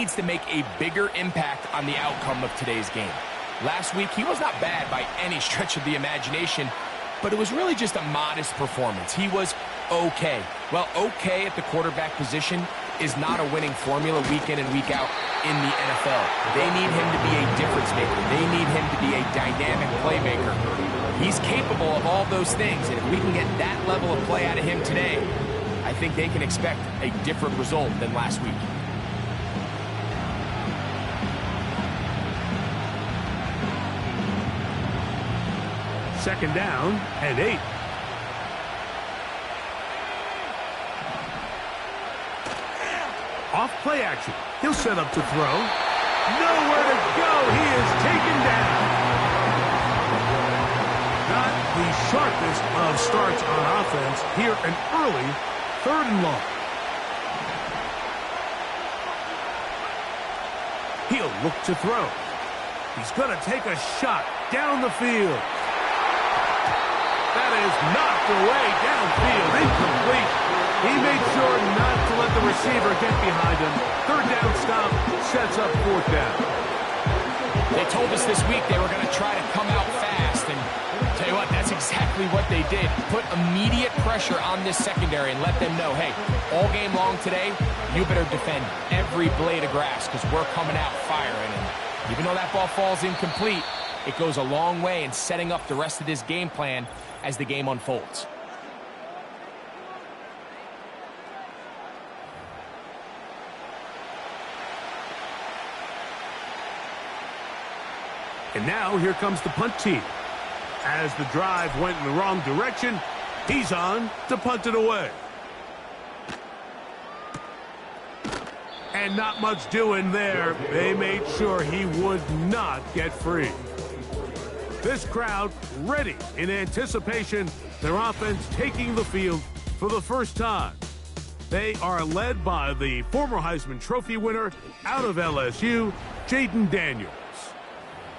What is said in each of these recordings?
needs to make a bigger impact on the outcome of today's game. Last week, he was not bad by any stretch of the imagination, but it was really just a modest performance. He was okay. Well, okay at the quarterback position is not a winning formula week in and week out in the NFL. They need him to be a difference maker. They need him to be a dynamic playmaker. He's capable of all those things, and if we can get that level of play out of him today, I think they can expect a different result than last week. Second down and 8. Off play action. He'll set up to throw. Nowhere to go. He is taken down. Not the sharpest of starts on offense. Here an early 3rd and long. He'll look to throw. He's going to take a shot down the field. That is knocked away downfield. Incomplete. He made sure not to let the receiver get behind him. 3rd down stop sets up 4th down. They told us this week they were going to try to come out fast, and tell you what, that's exactly what they did. Put immediate pressure on this secondary and let them know, hey, all game long today, you better defend every blade of grass because we're coming out firing. And even though that ball falls incomplete, it goes a long way in setting up the rest of this game plan as the game unfolds. And now here comes the punt team. As the drive went in the wrong direction, he's on to punt it away. And not much doing there. They made sure he would not get free. This crowd ready in anticipation, their offense taking the field for the first time. They are led by the former Heisman Trophy winner out of LSU, Jayden Daniels.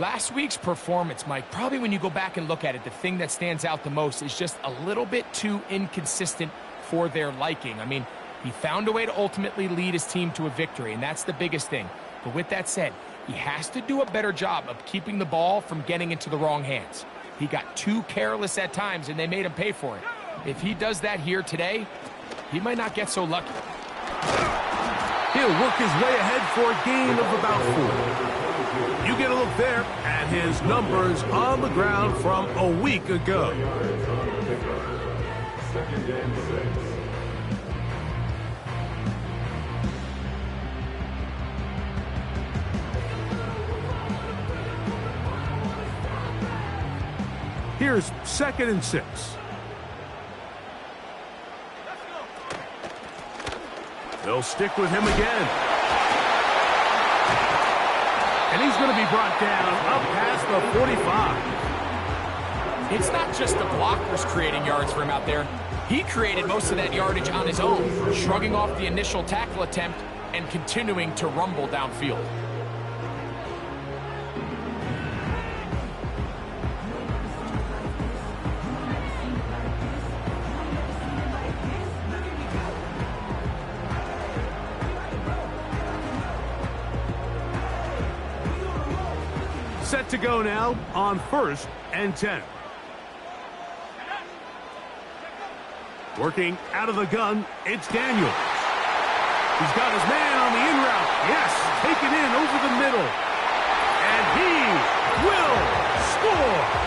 Last week's performance, Mike, probably when you go back and look at it, the thing that stands out the most is just a little bit too inconsistent for their liking. I mean, he found a way to ultimately lead his team to a victory, and that's the biggest thing. But with that said, he has to do a better job of keeping the ball from getting into the wrong hands. He got too careless at times, and they made him pay for it. If he does that here today, he might not get so lucky. He'll work his way ahead for a gain of about 4. You get a look there at his numbers on the ground from a week ago. Here's 2nd and 6. They'll stick with him again. And he's going to be brought down up past the 45. It's not just the blockers creating yards for him out there. He created most of that yardage on his own, shrugging off the initial tackle attempt and continuing to rumble downfield. Set to go now on 1st and 10. Working out of the gun, it's Daniels. He's got his man on the in route. Yes, taken in over the middle. And he will score.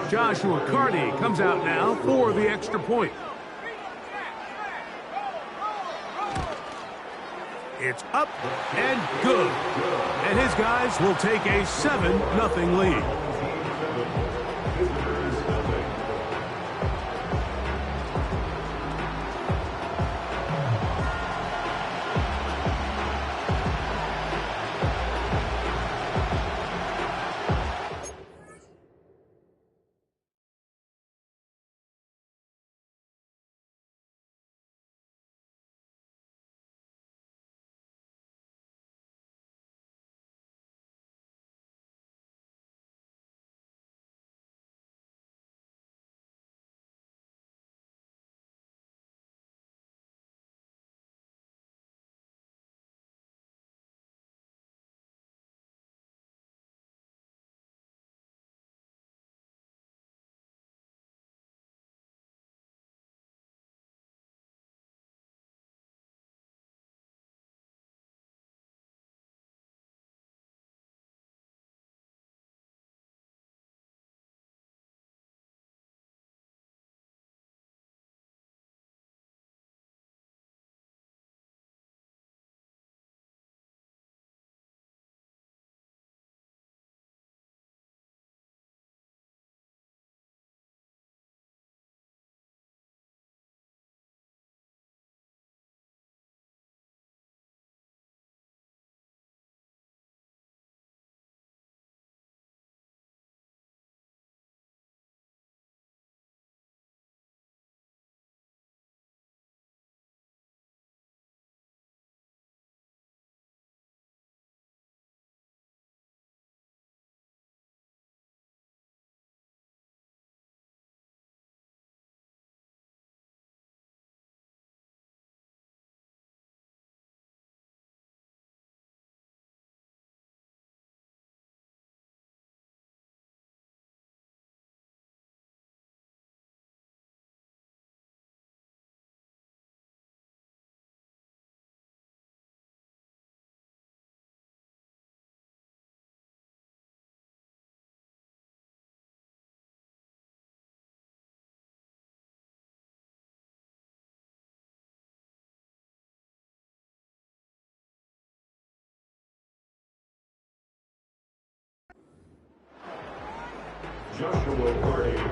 Joshua Carney comes out now for the extra point. It's up and good. And his guys will take a 7-0 lead.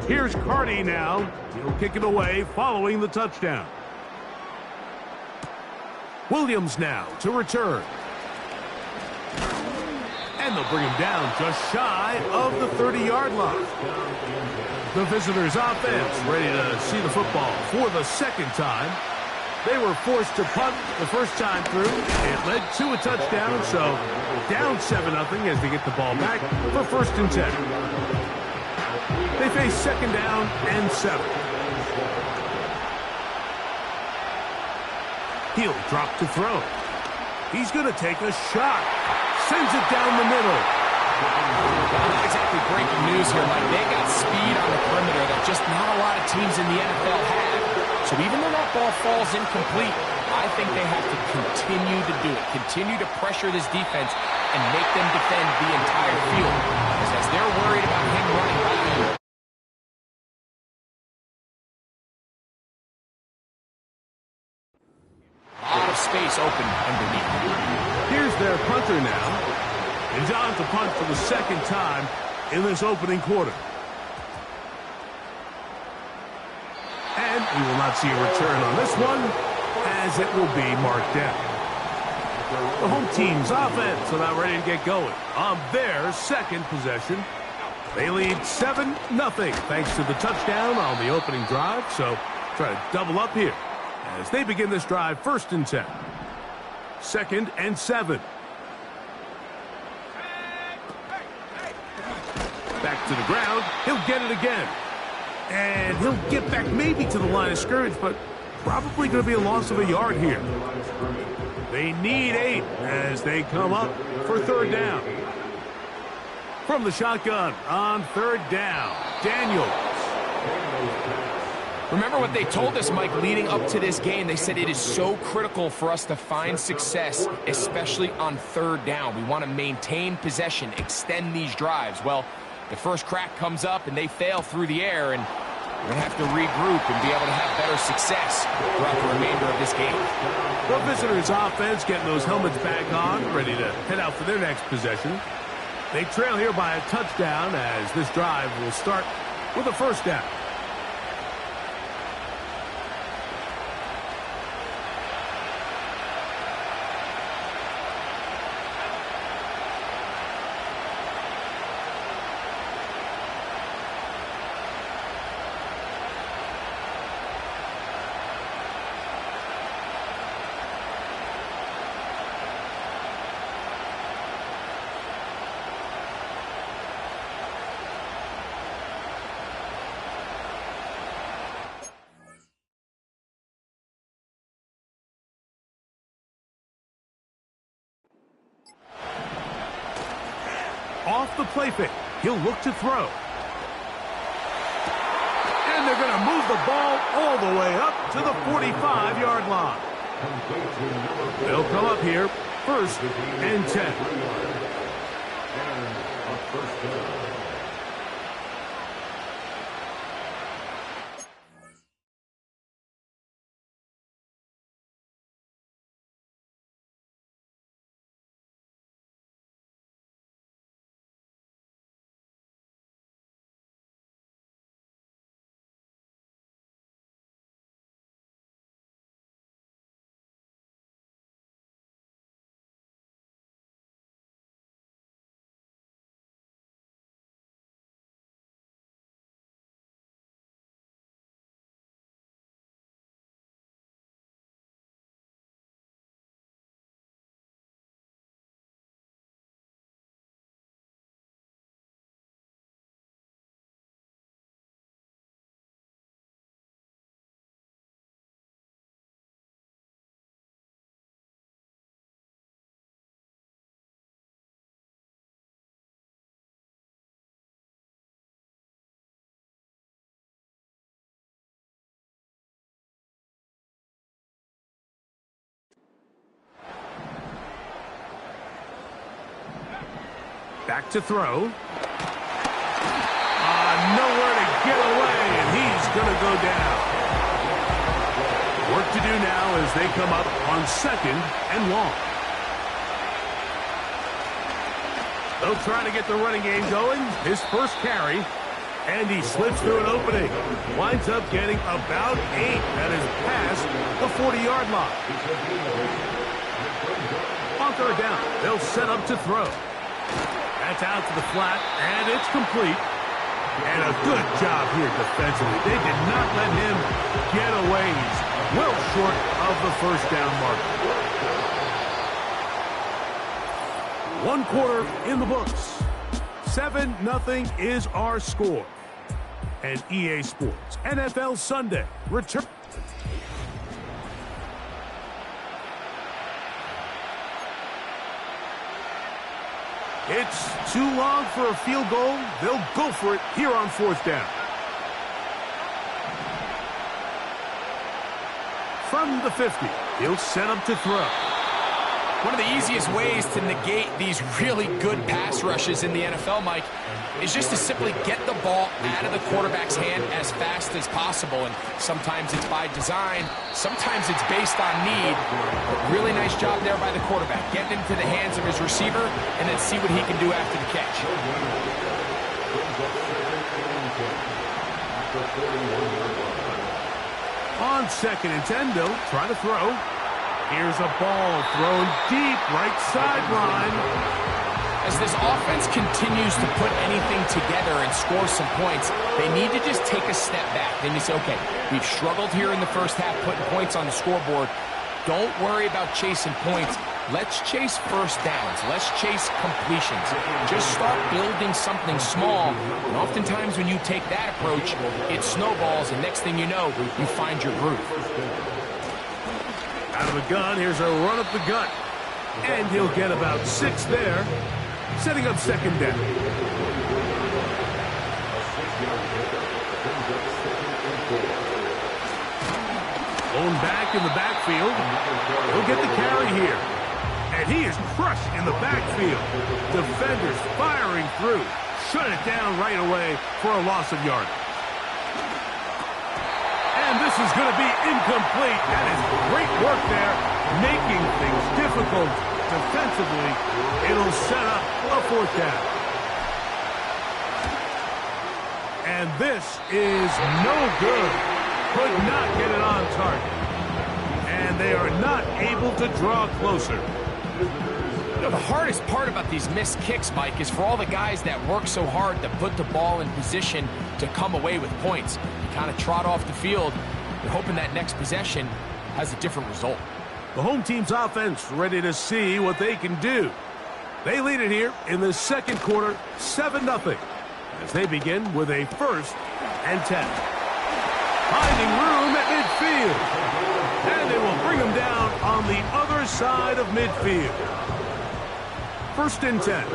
Here's Carty now. He'll kick it away following the touchdown. Williams now to return. And they'll bring him down just shy of the 30-yard line. The visitors' offense ready to see the football for the second time. They were forced to punt the first time through. It led to a touchdown, so down 7-0 as they get the ball back for 1st and 10. They face 2nd down and 7. He'll drop to throw. He's going to take a shot. Sends it down the middle. Not exactly breaking news here, Mike. They got speed on the perimeter that just not a lot of teams in the NFL have. So even though that ball falls incomplete, I think they have to continue to do it. Continue to pressure this defense and make them defend the entire field. As they're worried about him running by you. A lot of space open underneath. Here's their punter now. And on to punt for the 2nd time in this opening quarter. And we will not see a return on this one, as it will be marked down. The home team's offense are now ready to get going on their 2nd possession. They lead 7-0 thanks to the touchdown on the opening drive. So try to double up here as they begin this drive 1st and 10. 2nd and 7. Back to the ground. He'll get it again. And he'll get back maybe to the line of scrimmage, but probably going to be a loss of a yard here. They need 8 as they come up for 3rd down. From the shotgun on 3rd down, Daniels. Remember what they told us, Mike, leading up to this game. They said it is so critical for us to find success, especially on 3rd down. We want to maintain possession, extend these drives. Well, the first crack comes up and they fail through the air, and we're going to have to regroup and be able to have better success throughout the remainder of this game. The visitors' offense getting those helmets back on, ready to head out for their next possession. They trail here by a touchdown as this drive will start with a 1st down. Off the play fake, he'll look to throw. And they're going to move the ball all the way up to the 45-yard line. They'll come up here, 1st and 10. Back to throw. Nowhere to get away, and he's going to go down. Work to do now as they come up on 2nd and long. They'll try to get the running game going. His first carry, And he slips through an opening. Winds up getting about 8. That is past the 40-yard line. On third down, they'll set up to throw. That's out to the flat, and it's complete. And a good job here defensively. They did not let him get away. He's well short of the first down mark. 1 quarter in the books. 7-0 is our score. And EA Sports NFL Sunday return. It's too long for a field goal. They'll go for it here on 4th down. From the 50, he'll set up to throw. One of the easiest ways to negate these really good pass rushes in the NFL, Mike, is just to simply get the ball out of the quarterback's hand as fast as possible. And sometimes it's by design, sometimes it's based on need. But really nice job there by the quarterback, getting into the hands of his receiver and then see what he can do after the catch. On 2nd and 10, they'll try to throw. Here's a ball thrown deep right sideline. As this offense continues to put anything together and score some points, they need to just take a step back. Then you say, okay, we've struggled here in the first half putting points on the scoreboard. Don't worry about chasing points. Let's chase first downs. Let's chase completions. Just start building something small. And oftentimes when you take that approach, it snowballs, and next thing you know, you find your groove. Out of the gun, here's a run up the gut. And he'll get about 6 there, setting up 2nd down. Blown back in the backfield. He'll get the carry here. And he is crushed in the backfield. Defenders firing through. Shut it down right away for a loss of yardage. And this is going to be incomplete. That is great work there, making things difficult defensively. It'll set up a 4th down. And this is no good. Could not get it on target. And they are not able to draw closer. You know, the hardest part about these missed kicks, Mike, is for all the guys that work so hard to put the ball in position to come away with points. You kind of trot off the field, you're hoping that next possession has a different result. The home team's offense ready to see what they can do. They lead it here in the 2nd quarter, 7-0, as they begin with a 1st and 10. Finding room at midfield. And they will bring him down on the other side of midfield. 1st and 10.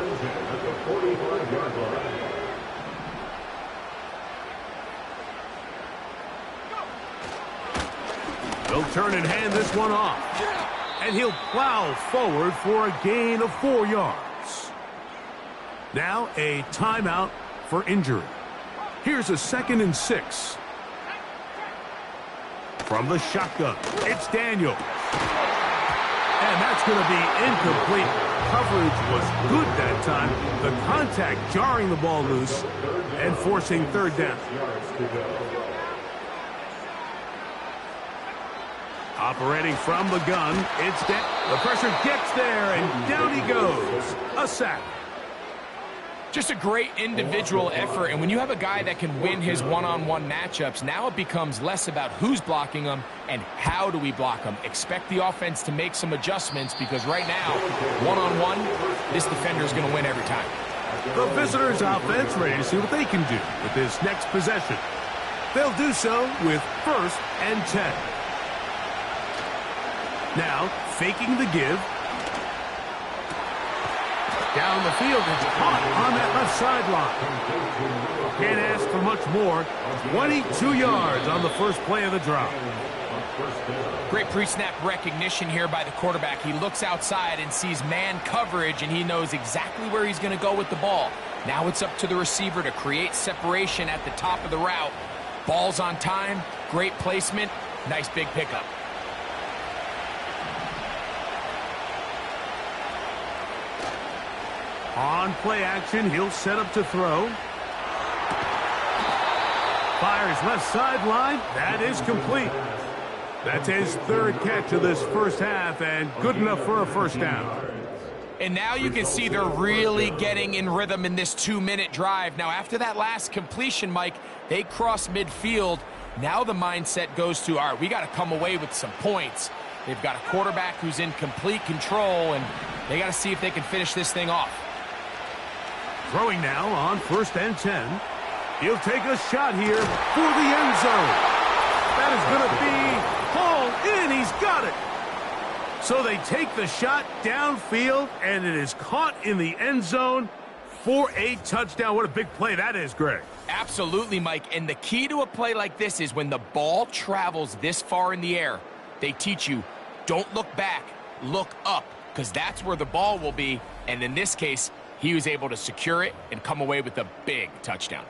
They'll turn and hand this one off. And he'll plow forward for a gain of 4 yards. Now a timeout for injury. Here's a 2nd and 6. From the shotgun, it's Daniel. And that's going to be incomplete. Coverage was good that time. The contact jarring the ball loose and forcing 3rd down. Operating from the gun, it's the pressure gets there, and down he goes. A sack. Just a great individual effort, and when you have a guy that can win his one-on-one matchups, now it becomes less about who's blocking him and how do we block him. Expect the offense to make some adjustments, because right now, one-on-one, this defender is going to win every time. The visitors' offense ready to see what they can do with this next possession. They'll do so with 1st and 10. Now, faking the give. Down the field, it's caught on that left sideline. Can't ask for much more. 22 yards on the first play of the drive. Great pre-snap recognition here by the quarterback. He looks outside and sees man coverage, and he knows exactly where he's going to go with the ball. Now it's up to the receiver to create separation at the top of the route. Ball's on time, great placement, nice big pickup. On play action, he'll set up to throw. Fires left sideline. That is complete. That's his third catch of this first half, and good enough for a first down. And now you can see they're really getting in rhythm in this 2-minute drive. Now, after that last completion, Mike, they cross midfield. Now the mindset goes to, all right, we got to come away with some points. They've got a quarterback who's in complete control, and they got to see if they can finish this thing off. Throwing now on 1st and 10. He'll take a shot here for the end zone. That is going to be hauled in. He's got it. So they take the shot downfield, and it is caught in the end zone for a touchdown. What a big play that is, Greg. Absolutely, Mike. And the key to a play like this is when the ball travels this far in the air, they teach you, don't look back, look up, because that's where the ball will be. And in this case, he was able to secure it and come away with a big touchdown.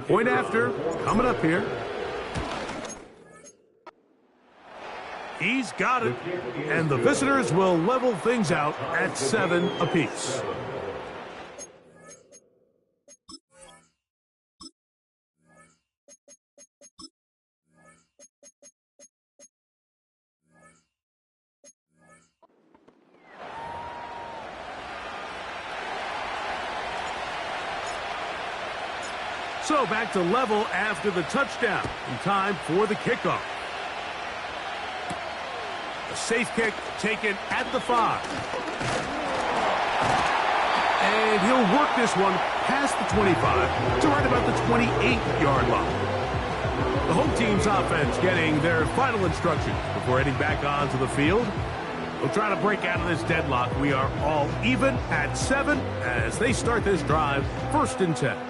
Point after, coming up here. He's got it, and the visitors will level things out at 7 apiece. So back to level after the touchdown. In time for the kickoff. A safe kick taken at the 5. And he'll work this one past the 25 to right about the 28-yard line. The home team's offense getting their final instructions before heading back onto the field. They'll try to break out of this deadlock. We are all even at 7 as they start this drive, 1st and 10.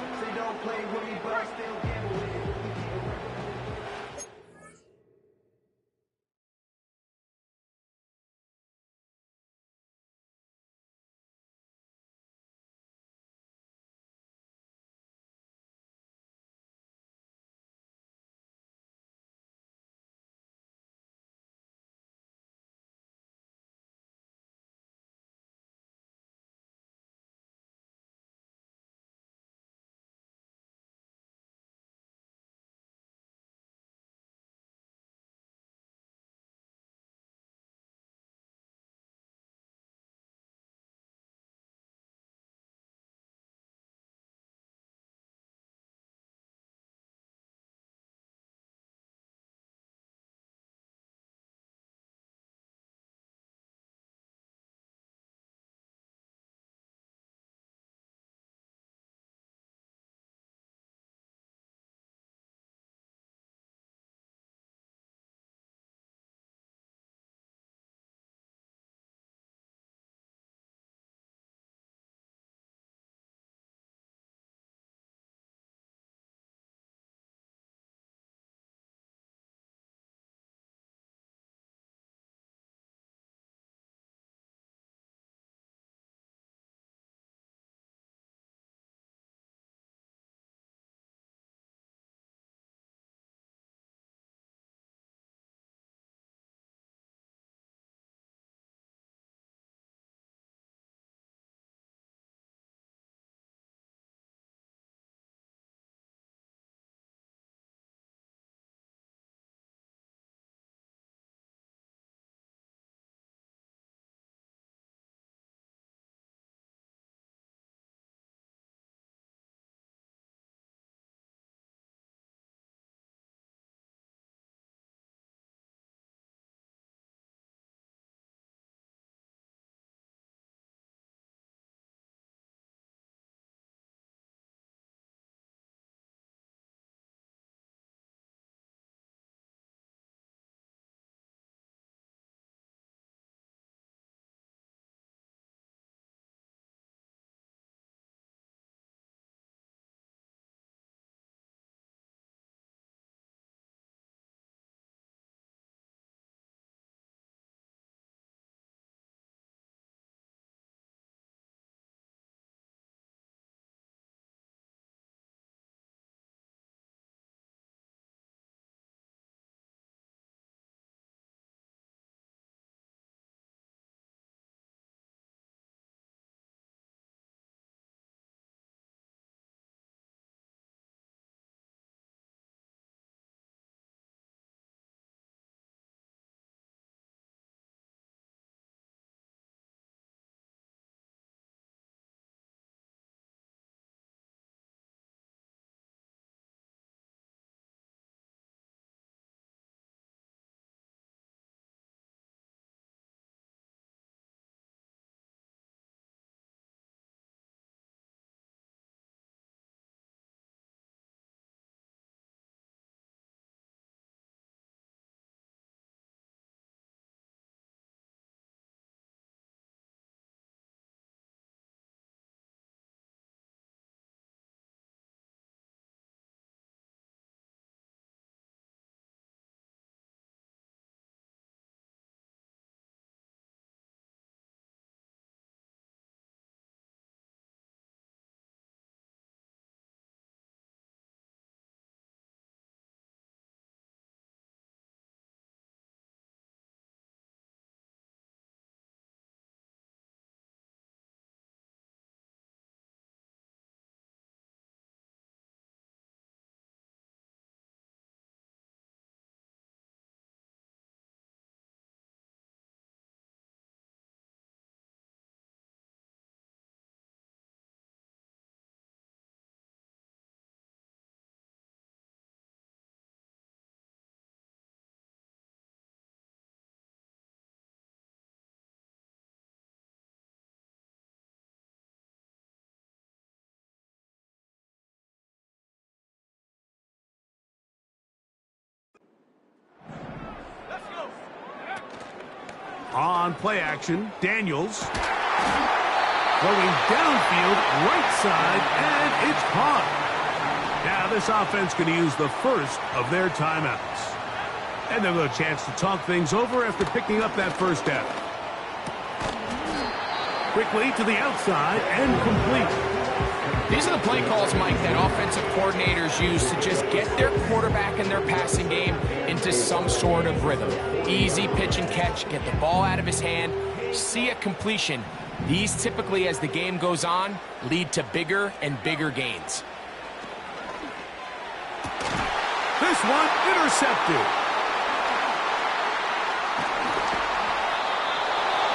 On play action, Daniels. Throwing downfield, right side, and it's caught. Now this offense going to use the first of their timeouts. And they'll have a chance to talk things over after picking up that first down. Quickly to the outside and complete. These are the play calls, Mike, that offensive coordinators use to just get their quarterback and their passing game into some sort of rhythm. Easy pitch and catch, get the ball out of his hand, see a completion. These typically, as the game goes on, lead to bigger and bigger gains. This one intercepted.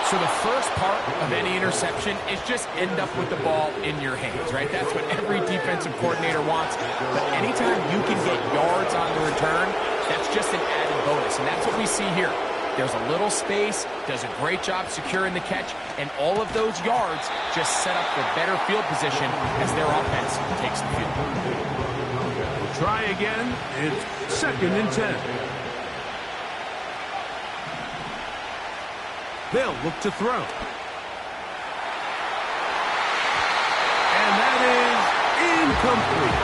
So the first part of any interception is just end up with the ball in your hands, right? That's what every defensive coordinator wants. But anytime you can get yards on the return, that's just an added bonus. And that's what we see here. There's a little space, does a great job securing the catch, and all of those yards just set up for better field position as their offense takes the field. We'll try again. It's 2nd and 10. They'll look to throw. And that is incomplete.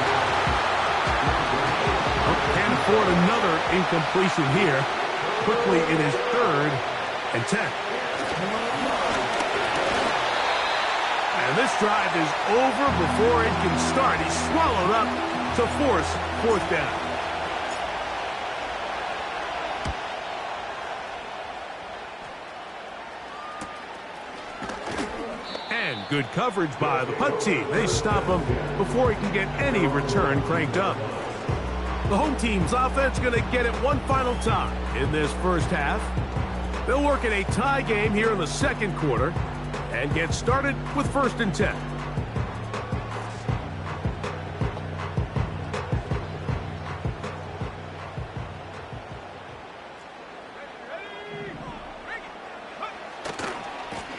Oh, can't afford another incompletion here. Quickly, it is 3rd and 10. And this drive is over before it can start. He's swallowed up to force 4th down. Good coverage by the punt team. They stop him before he can get any return cranked up. The home team's offense going to get it one final time in this first half. They'll work in a tie game here in the 2nd quarter and get started with 1st and 10.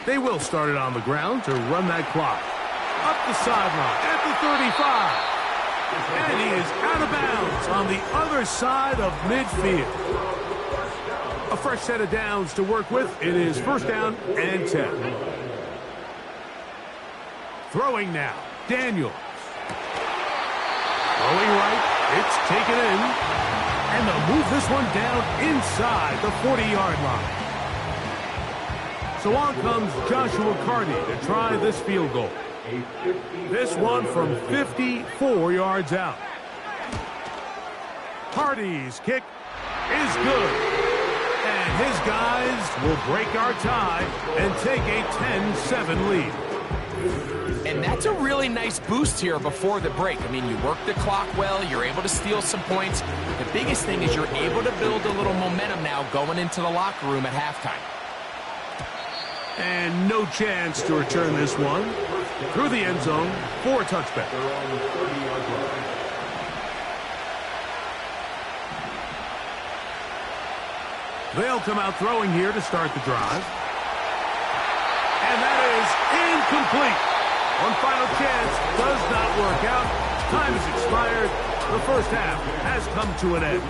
They will start it on the ground to run that clock. Up the sideline at the 35. And he is out of bounds on the other side of midfield. A fresh set of downs to work with. It is 1st down and 10. Throwing now, Daniels. Throwing right, it's taken in. And they'll move this one down inside the 40-yard line. So on comes Joshua Carty to try this field goal. This one from 54 yards out. Carty's kick is good. And his guys will break our tie and take a 10-7 lead. And that's a really nice boost here before the break. I mean, you work the clock well, you're able to steal some points. The biggest thing is you're able to build a little momentum now going into the locker room at halftime. And no chance to return this one through the end zone for a touchback. They'll come out throwing here to start the drive. And that is incomplete. One final chance does not work out. Time has expired. The first half has come to an end.